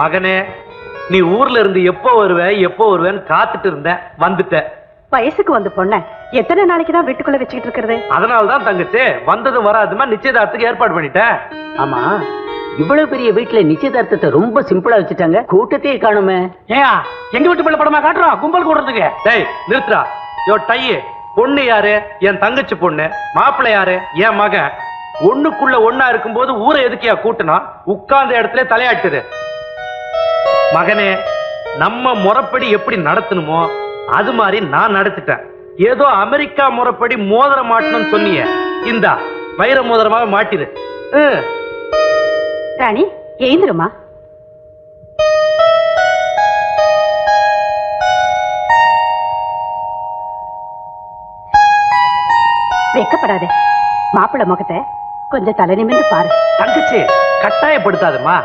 மகனே, நீ ஊர்ல இருந்து எப்போ வருவேன்னு காத்துட்டு இருந்தேன், வந்துட்ட. வயசுக்கு வந்து பொண்ண எத்தனை நாளைக்கு தான் வீட்டுக்குள்ள வச்சுக்கிட்டு இருக்கிறது? அதனாலதான் தங்கச்சி வந்ததும் வராதுமா நிச்சயதார்த்தத்துக்கு ஏற்பாடு பண்ணிட்டேன். ஆமா, இவ்வளவு பெரிய வீட்டுல நிச்சயதார்த்தத்தை ரொம்ப சிம்பிளா வச்சுட்டாங்க, கூட்டத்தையே காணுமே. ஏன் எங்க வீட்டு பிள்ளை படமா காட்டுறோம் கும்பல் கூடுறதுக்கு? டேய் நிறுத்துறா. யோ டையே, பொண்ணு யாரு? என் தங்கச்சி பொண்ணு. மாப்பிள்ளை யாரு? என் மகன். ஒண்ணுக்குள்ள ஒண்ணா இருக்கும்போது ஊரை எதுக்கியா கூட்டனா? உட்கார்ந்த இடத்துல தலையாட்டுது. மகனே, நம்ம முறைப்படி எப்படி நடத்தணுமோ அது மாதிரி நான் நடத்திட்டேன். ஏதோ அமெரிக்கா முறைப்படி மோதிரம் மாட்டணும்னு சொன்னீங்க, இந்தா வைர மோதிரமாக மாட்டிடு. ராணி எழுந்துருமா. வெக்கப்படாதே, மாப்பிள்ளை முகத்தை கொஞ்சம் தலை நிமிர்ந்து பாரு. தங்கச்சி கட்டாயப்படுத்தாதம்மா.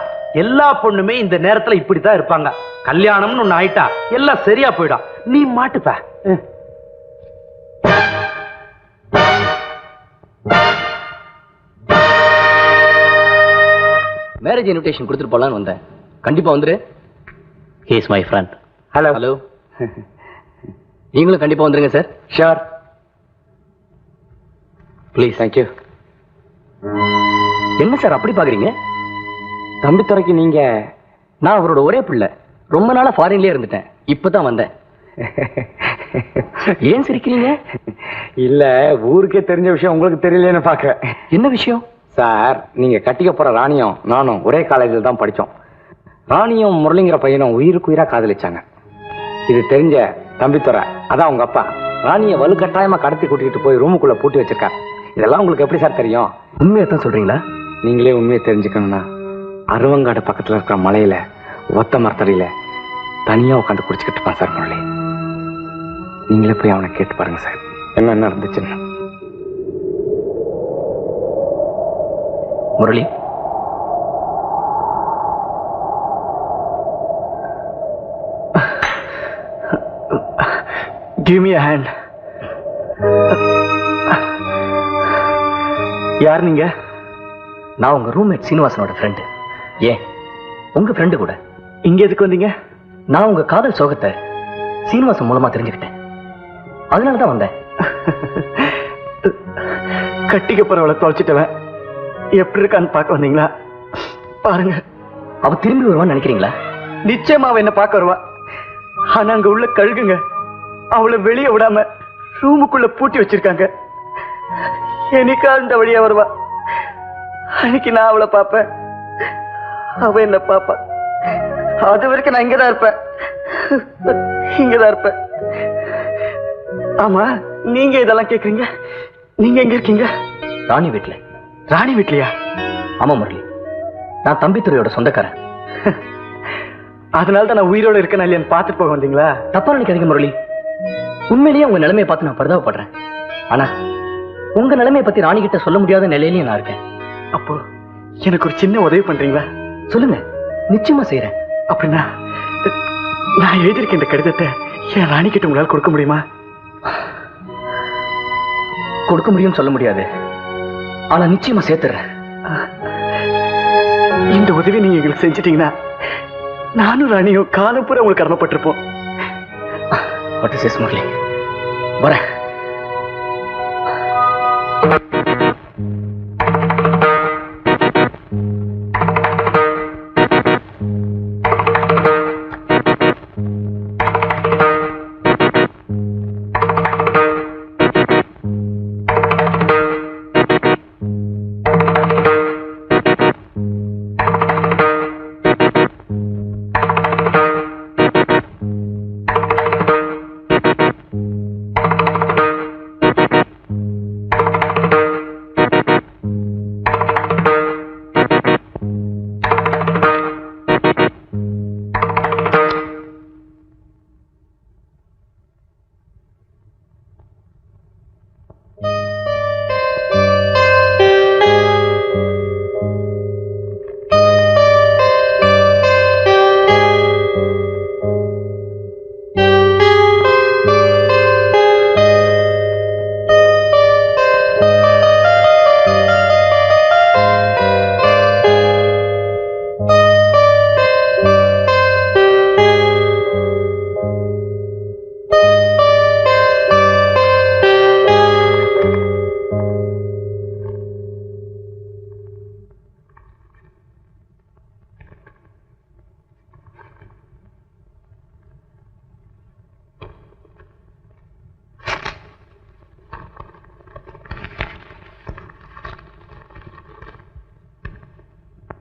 எல்லா பொண்ணுமே இந்த நேரத்துல இப்படித்தான் இருப்பாங்க. கல்யாணம்னு ஒண்ணு ஆயிட்டா எல்லாம் சரியா போயிடும். நீ மாட்டுப்ப. மேரேஜ் இன்விடேஷன் கொடுத்துட்டு போலான்னு வந்தேன். கண்டிப்பா வந்துரு. He is my friend. Hello. Hello. நீங்களும் கண்டிப்பா வந்துருங்க சார். ஷூர். ப்ளீஸ். தேங்க்யூ. என்ன சார் அப்படி பாக்குறீங்க? தம்பித்துறைக்கு நீங்க? நான் அவரோட ஒரே பிள்ளை. ரொம்ப நாளா ஃபாரின்லயே இருந்துட்டேன், இப்பதான் வந்தேன். ஏன் சிரிக்கிறீங்க? இல்ல, ஊருக்கே தெரிஞ்ச விஷயம் உங்களுக்கு தெரியலன்னு பாக்குறேன். என்ன விஷயம் சார்? நீங்க கட்டிக்க போற ராணியும் நானும் ஒரே காலேஜில் தான் படிச்சோம். ராணியும் முரளிங்கிற பையனும் உயிருக்கு உயிரா காதலிச்சாங்க. இது தெரிஞ்ச தம்பித்துறை, அதான் உங்க அப்பா, ராணியை வலுக்கட்டாயமா கடத்தி கூட்டிகிட்டு போய் ரூமுக்குள்ள பூட்டி வச்சிருக்காரு. இதெல்லாம் உங்களுக்கு எப்படி சார் தெரியும்? உண்மையத்தான் சொல்றீங்களா? நீங்களே உண்மையை தெரிஞ்சுக்கணும்னா அருவங்காடு பக்கத்துல இருக்கிற மலையில ஒத்த மரத்தடியில தனியா உட்காந்து குடிச்சுக்கிட்டு இருப்பான் சார் முரளி. நீங்களே போய் அவனை கேட்டு பாருங்க சார், என்ன நடந்துச்சுன்னு. Murali, Give me a hand. யார் நீங்க? நான் உங்க ரூம்மேட் சீனிவாசனோட ஃப்ரெண்டு. ஏன் உங்க ஃப்ரெண்டு கூட. இங்க எதுக்கு வந்தீங்க? நான் உங்க காதல் சோகத்தை சீனிவாசன் மூலமா தெரிஞ்சுக்கிட்டேன், அதனாலதான் வந்தேன். கட்டிக்க போறவளை தொலைச்சிட்டவன் எப்படி இருக்கான்னு பார்க்க வந்தீங்களா? பாருங்க, அவ திரும்பி வருவான்னு நினைக்கிறீங்களா? நிச்சயமா அவ என்ன பார்க்க வருவா. ஆனா அங்க உள்ள கழுகுங்க அவளை வெளியே விடாம ரூமுக்குள்ள பூட்டி வச்சிருக்காங்க. என்னைக்கா இந்த வழியா வருவா. அன்னைக்கு நான் அவளை பார்ப்பேன், அவ என்ன பாப்பா. அது வரைக்கும் நான் இங்கதான் இருப்பேன், இங்கதான் இருப்பேன். ஆமா, நீங்க இதெல்லாம் கேக்குறீங்க? நீங்க எங்க இருக்கீங்க? ராணி வீட்டுல. ராணி வீட்லயா? ஆமா முரளி, நான் தம்பித்துறையோட சொந்தக்காரன். அதனால தான் நான் உயிரோட இருக்கேன் இல்லையான்னு பார்த்துட்டு போக வந்தீங்களா? தப்பா நினைக்காதீங்க முரளி, உண்மையிலேயே உங்க நிலைமையை பார்த்து நான் பரிதாபப்படுறேன். ஆனா உங்க நிலைமையை பத்தி ராணி கிட்ட சொல்ல முடியாத நிலையிலேயே நான் இருக்கேன். அப்போ எனக்கு ஒரு சின்ன உதவி பண்றீங்களா? சொல்லுங்க, நிச்சயமா செய்யறேன். அப்படின்னா நான் எழுதியிருக்க இந்த கடிதத்தை என் ராணி கிட்ட உங்களால் கொடுக்க முடியுமா? கொடுக்க முடியும்னு சொல்ல முடியாது, ஆனா நிச்சயமா சேர்த்துறேன். இந்த உதவி நீங்க எங்களுக்கு செஞ்சிட்டீங்கன்னா நானும் ராணியும் காலம் பூரா உங்களுக்கு கடமைப்பட்டிருப்போம். What is this Murali? வரேன்.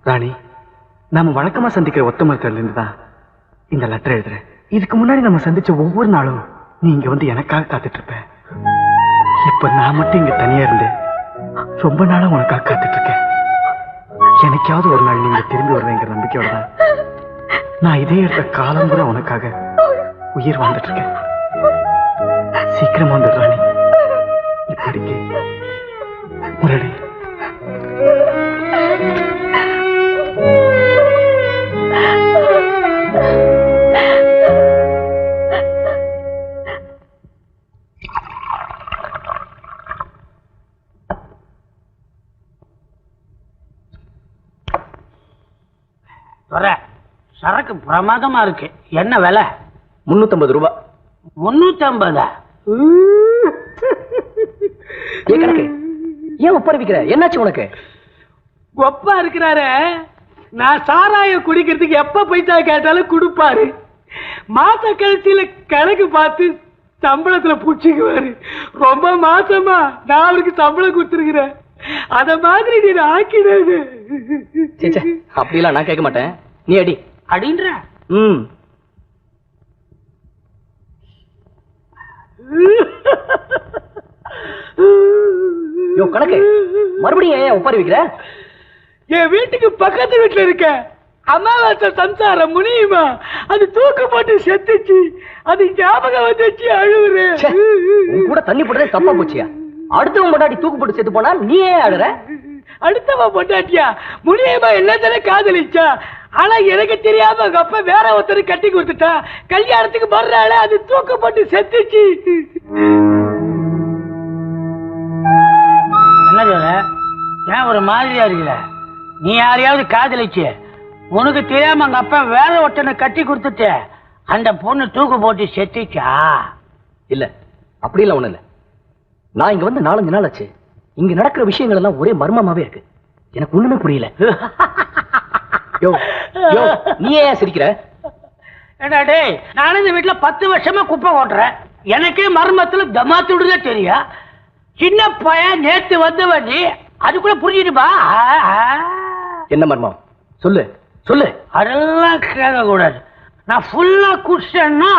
ராணி, நாம வழக்கமா சந்திக்கிற ஒத்த மரத்துல இருந்து தான் இந்த லெட்டர் எழுதுறேன். இதுக்கு முன்னாடி நம்ம சந்திச்ச ஒவ்வொரு நாளும் நீ இங்க வந்து எனக்காக காத்துட்டு இருப்ப. இப்ப நான் மட்டும் இங்க தனியா இருந்து ரொம்ப நாளா உனக்காக காத்துட்டு இருக்கேன். எனக்காவது ஒரு நாள் நீங்க திரும்பி வருவேங்கிற நம்பிக்கையோட தான் நான் இதே இடத்த காலம் கூட உனக்காக உயிர் வாழ்ந்துட்டு இருக்கேன். சீக்கிரமா வந்து ராணி, இப்படிக்கு முரளி. சரக்கு பிரமாதமா இருக்கு. என்ன விலை? 350 ரூபாய். 350? கணக்கு ஏன் ஒப்பறிவிக்கிற? என்னாச்சு உனக்கு? ஒப்பா இருக்கிறாரு. நான் சாராயம் குடிக்கிறதுக்கு எப்ப பைசா கேட்டாலும் கொடுப்பாரு. மாச கழிச்சியில கணக்கு பார்த்து சம்பளத்துல புடிச்சுக்குவாரு. ரொம்ப மாசமா நான் அவருக்கு சம்பளம் கொடுத்துருக்கிறேன். அத மாதிரி நீ ஆக்கிடுது. அப்படிலாம் நான் கேட்க மாட்டேன். நீ அடி. அடின்ற கணக்கு மறுபடியும் ஏன் ஒப்பாரி வைக்கிற? என் வீட்டுக்கு பக்கத்து வீட்டுல இருக்க அமாவாசை சம்சாரம் முனியுமா அது தூக்கு போட்டு செத்துச்சு. அது ஞாபகம் வந்துச்சு. அழுவுறேன். கூட தண்ணி போட்டதே தப்பா போச்சியா? அடுத்தவன் பொண்டாட்டி தூக்கு போட்டு செத்து போனா நீ ஏன் அழுற? அடுத்தவன் பொண்டாட்டியா? முனியமா எல்லாத்தானே காதலிச்சா. ஆனா எனக்கு தெரியாம அவங்க அப்பா வேற ஒருத்தர் கட்டி கொடுத்துட்டா. கல்யாணத்துக்கு வர்றாள் அது தூக்கு போட்டு செத்துச்சு. என்ன ஏன் ஒரு மாதிரியா இருக்குல்ல? நீ யாரையாவது காதலிச்சு உனக்கு தெரியாம அங்க அப்பா வேற ஒருத்தனை கட்டி கொடுத்துட்டு அந்த பொண்ணு தூக்கு போட்டு செத்துச்சா? இல்ல, அப்படி இல்ல. ஒண்ணு இல்ல. நான் இங்க வந்து 4-5 நாள் ஆச்சு. இங்க நடக்கிற விஷயங்கள் எல்லாம் ஒரே மர்மமாவே இருக்கு. எனக்கு ஒண்ணுமே புரியல. நீ ஏன் சிரிக்கிற? ஏடா டேய், நானும் இந்த வீட்டுல 10 வருஷமா குப்பை ஓட்டுறேன். எனக்கே மர்மத்துல தமாத்துடுதே தெரியும். சின்ன பையன் நேத்து வந்தவன் நீ அதுக்குள்ள புரிஞ்சுடுப்பா. என்ன மர்மம்? சொல்லு சொல்லு. அதெல்லாம் கேட்க கூடாது. நான் ஃபுல்லா குடிச்சேன்னா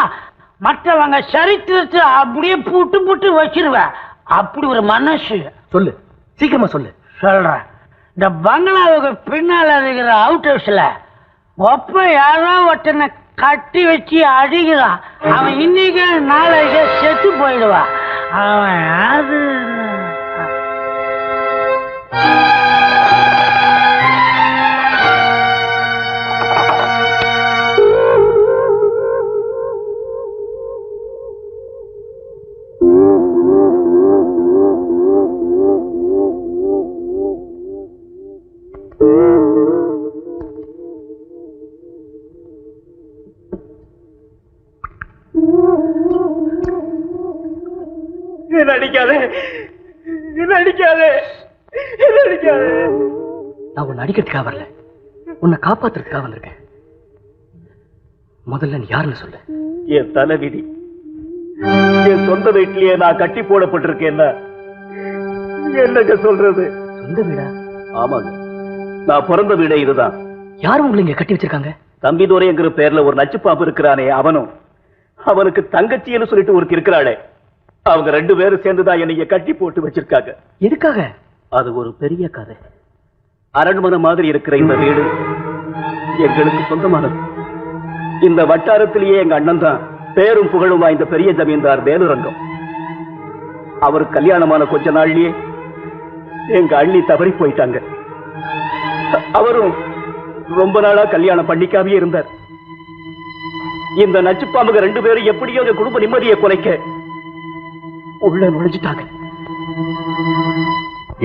மற்றவங்க சரித்திரத்தை அப்படியே புட்டு புட்டு வச்சிருவேன். அப்படி ஒரு மனசு. சொல்லு, சீக்கிரமா சொல்லு. சொல்றேன். இந்த பங்களாவுக்கு பின்னால இருக்கிற அவுட் ஹவுஸ்ல ஒப்ப யாரோ ஒருத்தனை கட்டி வச்சு அடிக்கிறான். அவன் இன்னைக்கு நாளைக்கு செத்து போயிடுவான். அவன் அது நான் உன்னை அடிக்கிறதுக்காக வரல, உன்னை காப்பாத்துறதுக்காக வந்திருக்கேன். முதல்ல நீ யாருன்னு சொல்லு. என் தலைவிதி. என் சொந்த வீட்டிலேயே நான் கட்டி போடப்பட்டிருக்கேன். என்னங்க சொல்றது? சொந்த வீடா? ஆமாங்க, நான் பிறந்த வீடே இதுதான். யாரும் உங்களை இங்க கட்டி வச்சிருக்காங்க? தம்பிதுரைங்கிற பேர்ல ஒரு நச்சுப்பாம்பு இருக்கிறானே அவனும், அவனுக்கு தங்கச்சின்னு சொல்லிட்டு ஒருத்தி இருக்கிறாளே, அவங்க 2 பேரும் சேர்ந்துதான் என்னைய கட்டி போட்டு வச்சிருக்காங்க. எதுக்காக? அது ஒரு பெரிய கதை. அரண்மனை மாதிரி இருக்கிற இந்த வீடு எங்களுக்கு சொந்தமானது. இந்த வட்டாரத்திலேயே எங்க அண்ணன் தான் பேரும் புகழும் வாய்ந்த பெரிய ஜமீன்தார் வேலுரங்கம். அவர் கல்யாணமான கொஞ்ச நாள்லயே எங்க அண்ணி தவறி போயிட்டாங்க. அவரும் ரொம்ப நாளா கல்யாணம் பண்ணிக்காமே இருந்தார். இந்த நச்சுப்பாம்புக 2 பேரும் எப்படியோ எங்க குடும்ப நிம்மதியை குலைக்க உள்ள நுழைஞ்சிட்டாங்க.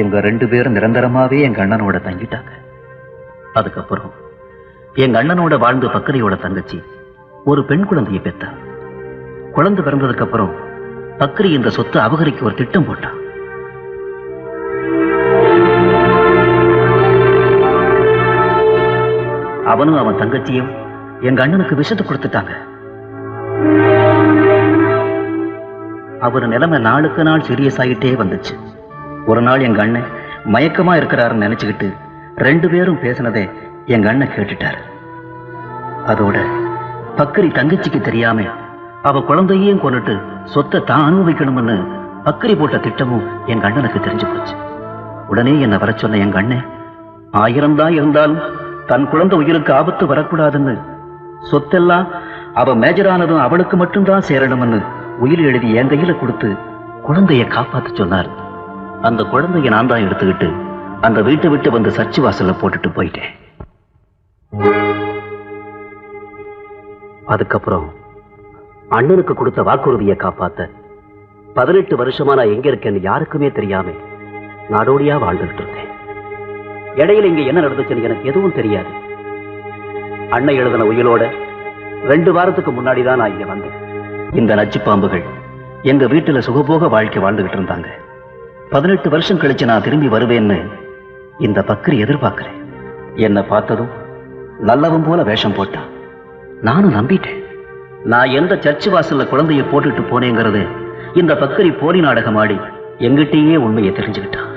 எங்க 2 பேரும் நிரந்தரமாவே எங்க அண்ணனோட தங்கிட்டாங்க. அதுக்கப்புறம் எங்க அண்ணனோட வாழ்ந்த பக்கரியோட தங்கச்சி ஒரு பெண் குழந்தையை பெற்றா. குழந்தை பிறந்ததுக்கு அப்புறம் பக்கரி இந்த சொத்தை அபகரிக்க ஒரு திட்டம் போட்டான். அவனும் அவன் தங்கச்சியும் எங்க அண்ணனுக்கு விஷத்தை கொடுத்துட்டாங்க. அவர் நிலைமை நாளுக்கு நாள் சீரியஸ் ஆகிட்டே வந்துச்சு. ஒரு நாள் எங்க அண்ணன் மயக்கமா இருக்கிறாருன்னு நினைச்சுக்கிட்டு 2 பேரும் பேசினதே எங்க அண்ணன் கேட்டுட்டாரு. அதோட பக்கரி தங்கச்சிக்கு தெரியாம அவ குழந்தையையும் கொண்டுட்டு சொத்தை தான் அனுபவிக்கணும்னு பக்கரி போட்ட திட்டமும் எங்க அண்ணனுக்கு தெரிஞ்சு போச்சு. உடனே என்னை வர சொன்ன எங்க அண்ணன் 1000 தான் இருந்தாலும் தன் குழந்தை உயிருக்கு ஆபத்து வரக்கூடாதுன்னு சொத்தெல்லாம் அவ மேஜரானதும் அவளுக்கு மட்டும்தான் சேரணும்னு உயிர் எழுதி என் கையில கொடுத்து குழந்தைய காப்பாத்து சொன்னார். அந்த குழந்தைய நான் தான் எடுத்துக்கிட்டு அந்த வீட்டை விட்டு வந்து சர்ச்சு வாசல்ல போட்டுட்டு போயிட்டேன். அதுக்கப்புறம் அண்ணனுக்கு கொடுத்த வாக்குறுதியை காப்பாத்த 18 வருஷமா நான் எங்க இருக்கேன்னு யாருக்குமே தெரியாம நாடோடியா வாழ்ந்துட்டு இருந்தேன். இடையில இங்க என்ன நடந்துச்சுன்னு எனக்கு எதுவும் தெரியாது. அண்ணன் எழுதின உயிரோட 2 வாரத்துக்கு முன்னாடிதான் நான் இங்க வந்தேன். இந்த நச்சு பாம்புகள் எங்க வீட்டுல சுகபோக வாழ்க்கை வாழ்ந்துகிட்டு இருந்தாங்க. 18 வருஷம் கழிச்சு நான் திரும்பி வருவேன்னு இந்த பக்கரி எதிர்பார்க்கிறேன். என்னை பார்த்ததும் நல்லவன் போல வேஷம் போட்டா. நானும் நம்பிட்டேன். நான் எந்த சர்ச்சு வாசல்ல குழந்தைய போட்டுட்டு போனேங்கிறது இந்த பக்கரி போலி நாடகம் ஆடி எங்கிட்டயே உண்மையை தெரிஞ்சுக்கிட்டான்.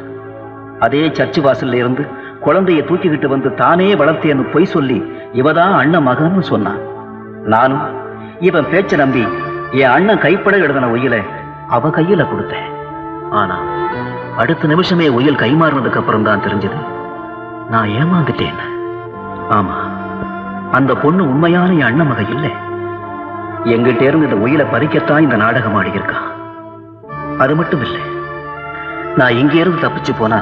அதே சர்ச்சு வாசல்ல இருந்து குழந்தைய தூக்கிக்கிட்டு வந்து தானே வளர்த்தேன்னு பொய் சொல்லி இவதான் அண்ணன் மகன்னு சொன்னான். நானும் இவன் பேச்ச நம்பி என் அண்ணன் கைப்பட எழுதின உயிலை அவ கையில கொடுத்தேன். ஆனா அடுத்த நிமிஷமே உயில் கைமாறினதுக்கு அப்புறம் தான் தெரிஞ்சது நான் ஏமாந்துட்டேன். ஆமா, அந்த பொண்ணு உண்மையான என் அண்ணன் மக இல்லை. எங்கிட்ட இருந்து இந்த உயிலை பறிக்கத்தான் இந்த நாடகம் ஆடி இருக்கான். அது மட்டும் இல்லை, நான் இங்கே இருந்து தப்பிச்சு போனா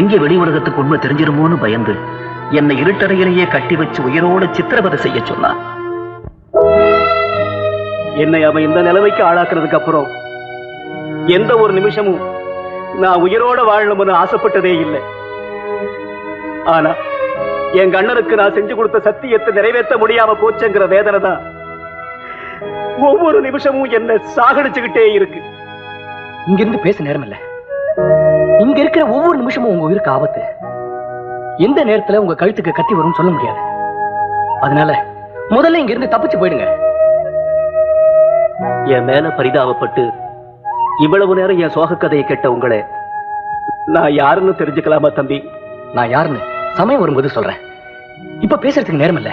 எங்கே வெளி உலகத்துக்கு உண்மை தெரிஞ்சிருமோன்னு பயந்து என்னை இருட்டறையிலேயே கட்டி வச்சு உயிரோட சித்திரவதை செய்ய சொன்னான். என்னை அவன் இந்த நிலைமைக்கு ஆளாக்குறதுக்கு அப்புறம் எந்த ஒரு நிமிஷமும் நான் உயிரோட வாழணும்னு ஆசைப்பட்டதே இல்லை. ஆனா என் அண்ணனுக்கு நான் செஞ்சு கொடுத்த சத்தியத்தை நிறைவேற்ற முடியாம போச்சுங்கிற வேதனை தான் ஒவ்வொரு நிமிஷமும் என்ன சாகடிச்சுக்கிட்டே இருக்கு. இங்கிருந்து பேச நேரம் இல்ல. இங்க இருக்கிற ஒவ்வொரு நிமிஷமும் உங்க உயிருக்கு ஆபத்து. எந்த நேரத்துல உங்க கழுத்துக்கு கத்தி வரும்னு சொல்ல முடியாது. அதனால முதல்ல இங்க இருந்து தப்பிச்சு போயிடுங்க. என் மேல பரிதாபப்பட்டு இவ்வளவு நேரம் என் சோக கதையை கேட்ட உங்களை நான் யாருன்னு தெரிஞ்சுக்கலாமா தம்பி? நான் யாருன்னு சமயம் வரும்போது சொல்றேன். இப்ப பேசுறதுக்கு நேரம் இல்ல.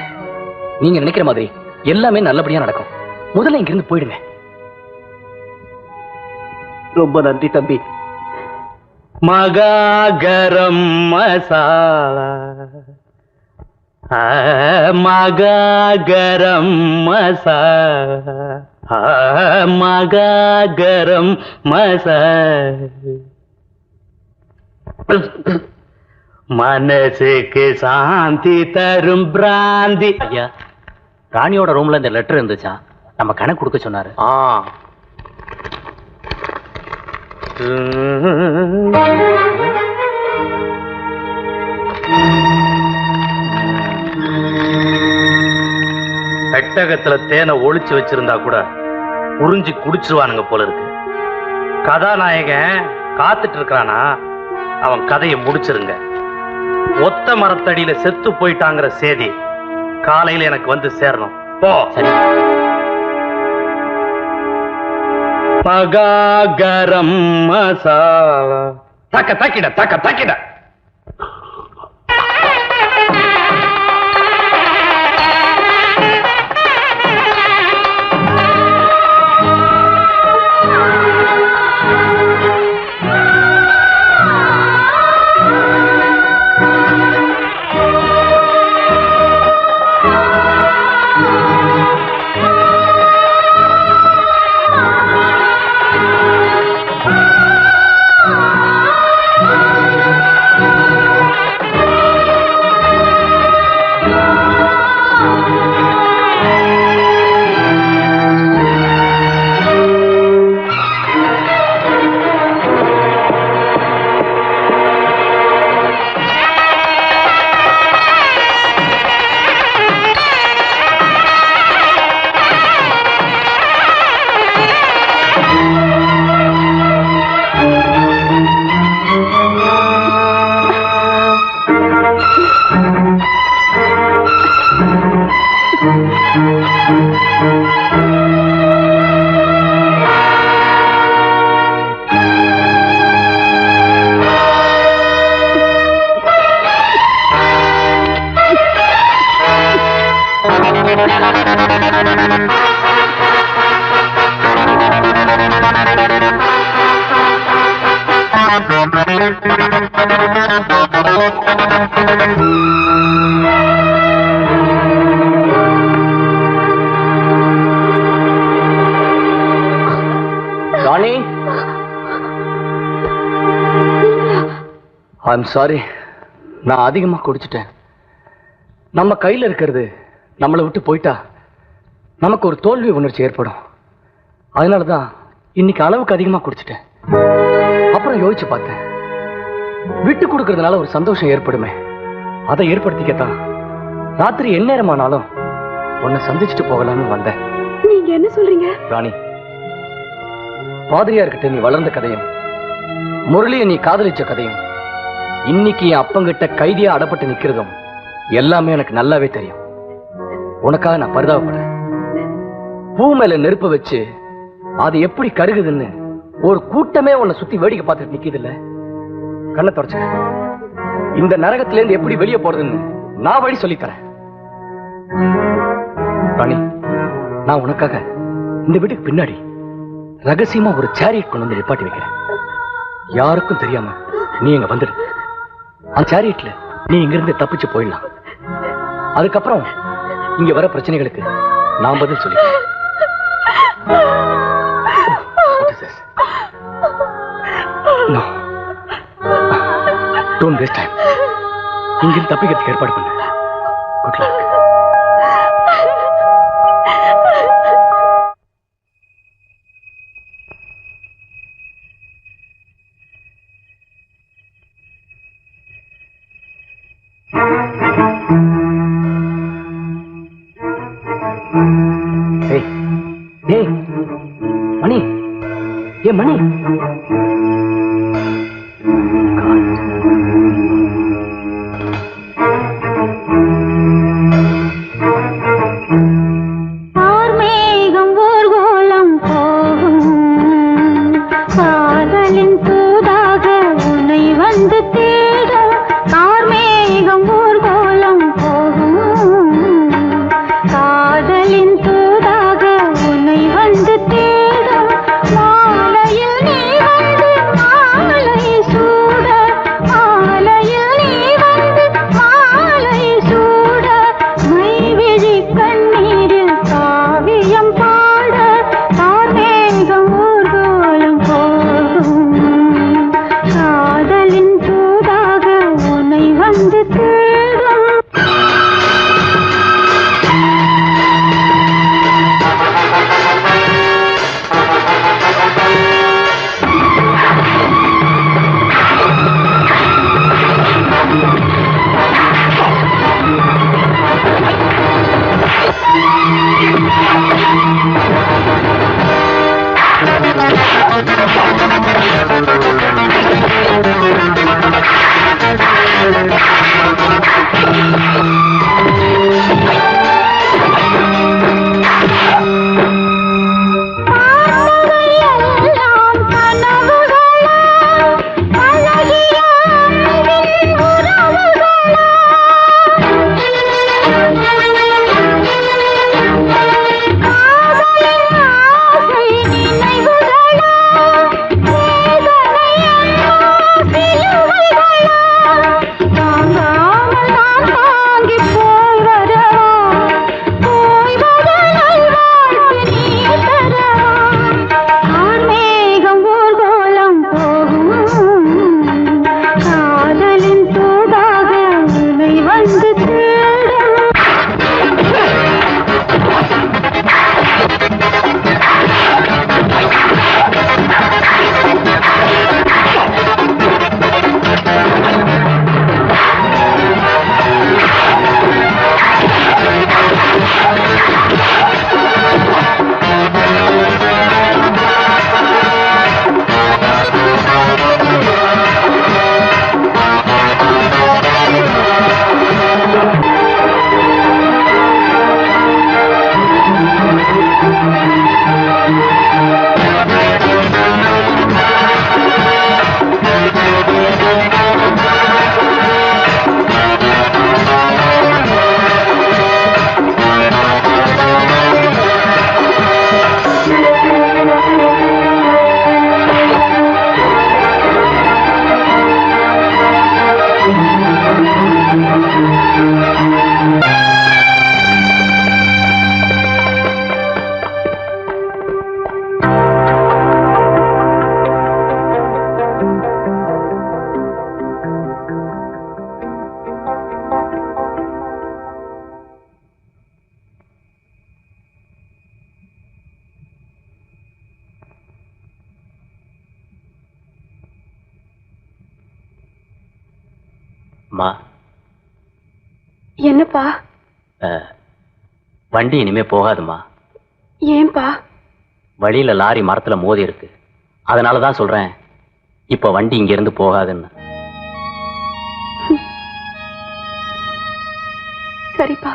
நீங்க நினைக்கிற மாதிரி எல்லாமே நல்லபடியா நடக்கும். முதல்ல இங்க இருந்து போயிடுங்க. ரொம்ப நன்றி தம்பி. மகாகரம் மசாலா, மகாகரம் மசாலா, மகாகரம் மசாலா, மனசுக்கு சாந்தி தரும் பிராந்தி. ஐயா, ராணியோட ரூம்ல இந்த லெட்டர் இருந்துச்சா? நம்ம கணக்கு கொடுக்க சொன்னாரு. பெட்டகத்துல தேனை ஒளிச்சு வச்சிருந்தா கூட உறிஞ்சி குடிச்சிருவானுங்க போல இருக்கு. கதாநாயகன் காத்துட்டு இருக்கிறானா, அவன் கதையை முடிச்சிருங்க. ஒத்த மரத்தடியில செத்து போயிட்டாங்கிற செய்தி காலையில எனக்கு வந்து சேரணும். போ. சரி. மகாகரம் மசாலா, தக்க தக்கிட தக்க தக்கிட. ராணி, ஐம் சாரி, நான் அதிகமா குடிச்சிட்டேன். நம்ம கையில இருக்கிறது நம்மளை விட்டு போயிட்டா நமக்கு ஒரு தோல்வி உணர்ச்சி ஏற்படும். அதனாலதான் இன்னைக்கு அளவுக்கு அதிகமா குடிச்சிட்டேன். அப்புறம் யோசிச்சு பார்த்தேன், விட்டு கொடுக்கறதுனால ஒரு சந்தோஷம் ஏற்படுமே, அதை ஏற்படுத்திக்கத்தான் ராத்திரி எந்நேரமானாலும் உன்னை சந்திச்சுட்டு போகலாம்னு வந்தேன். நீங்க என்ன சொல்றீங்க? ராணி, பாதிரியார்கிட்ட நீ வளர்ந்த கதையும், முரளியை நீ காதலிச்ச கதையும், இன்னைக்கு என் அப்பங்கிட்ட கைதியா அடப்பட்டு நிக்கிறதும் எல்லாமே எனக்கு நல்லாவே தெரியும். உனக்காக நான் பரிதாபப்படுறேன். பூ மேல நெருப்பு வச்சு அது எப்படி கருகுதுன்னு ஒரு கூட்டமே உன்னை சுத்தி வேடிக்கை பார்த்துட்டு நிக்குது இல்ல? கண்ணை தொடச்சு, இந்த நரகத்துல இருந்து எப்படி வெளியே போறதுன்னு நான் வழி சொல்லித்தரேன். ராணி, நான் உனக்காக இந்த வீட்டுக்கு பின்னாடி ரகசியமா ஒரு சேரியட் கொண்டு வந்து நிப்பாட்டி வைக்கிறேன். யாருக்கும் தெரியாம நீ இங்க வந்துடு. அந்த சேரியட்ல நீ இங்கிருந்து தப்பிச்சு போயிடலாம். அதுக்கப்புறம் இங்க வர பிரச்சனைகளுக்கு நான் பதில் சொல்லி. Don't waste time. இங்கிருந்து தப்பிக்கிறதுக்கு ஏற்பாடு பண்ணு. Good luck. டேய் மணி, ஏ மணி, மாலையில் நீ வந்து அம்மா, என்னப்பா? வண்டி இனிமே போகாதுமா. ஏன்பா? வழியில லாரி மரத்துல மோதி இருக்கு. அதனாலதான் சொல்றேன், இப்ப வண்டி இங்க இருந்து போகாதுன்னு. சரிப்பா.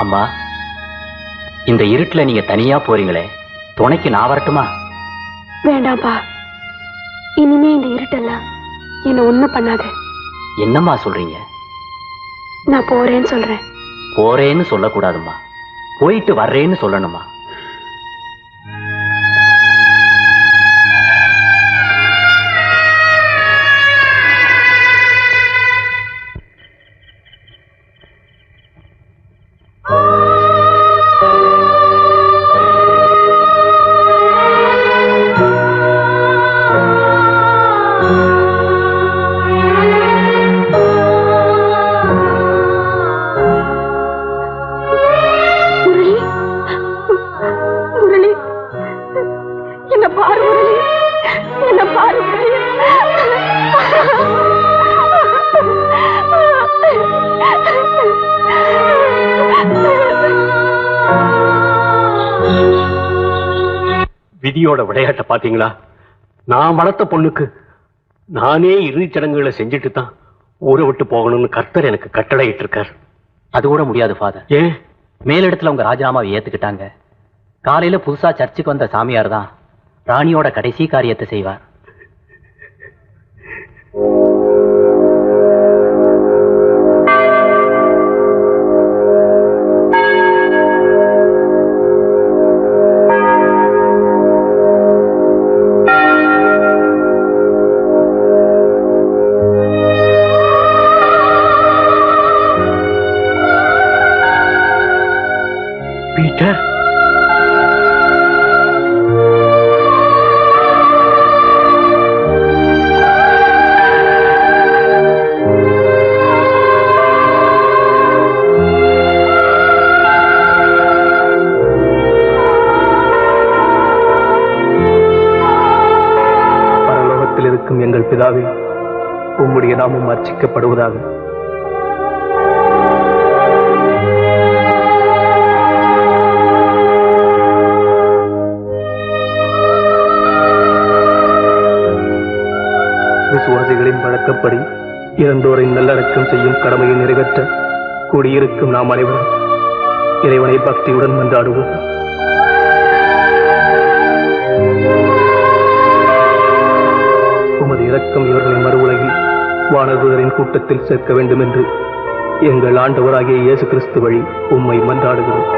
அம்மா, இந்த இருட்டுல நீங்க தனியா போறீங்களே, துணைக்கு நான் வரட்டுமா? வேண்டாம்ப்பா. இனிமே இந்த இருட்டெல்லாம் என்ன ஒண்ணும் பண்ணாது. என்னம்மா சொல்றீங்க? நான் போறேன்னு சொல்றேன். போறேன்னு சொல்லக்கூடாதும்மா, போயிட்டு வர்றேன்னு சொல்லணுமா? முரளி, என்ன பாரு முரளி, என்ன பாரு முரளி. விதியோட விளையாட்ட பாத்தீங்களா? நான் வளர்த்த பொண்ணுக்கு நானே இறுதிச் சடங்குகளை செஞ்சுட்டு தான் ஊரை விட்டு போகணும்னு கர்த்தர் எனக்கு கட்டளையிட்டு இருக்கார். அது கூட முடியாது ஃபாதர். ஏன்? மேலிடத்துல உங்க ராஜினாமாவை ஏத்துக்கிட்டாங்க. காலையில புதுசா சர்ச்சுக்கு வந்த சாமியார் தான் ராணியோட கடைசி காரியத்தை செய்வார். பீட்டர், பரலோகத்தில் இருக்கும் எங்கள் பிதாவே, உம்முடைய நாமம் அர்ச்சிக்கப்படுவதாக. விசுவாசிகளின் வழக்கப்படி இறந்தோரை நல்லடக்கம் செய்யும் கடமையை நிறைவேற்ற கூடியிருக்கும் நாம் அனைவரும் இறைவனை பக்தியுடன் மன்றாடுவோம். உமது இரக்கம் இவர்களை மறு உலகில் வானதூதரின் கூட்டத்தில் சேர்க்க வேண்டும் என்று எங்கள் ஆண்டவராகிய இயேசு கிறிஸ்து வழி உம்மை மன்றாடுகிறோம்.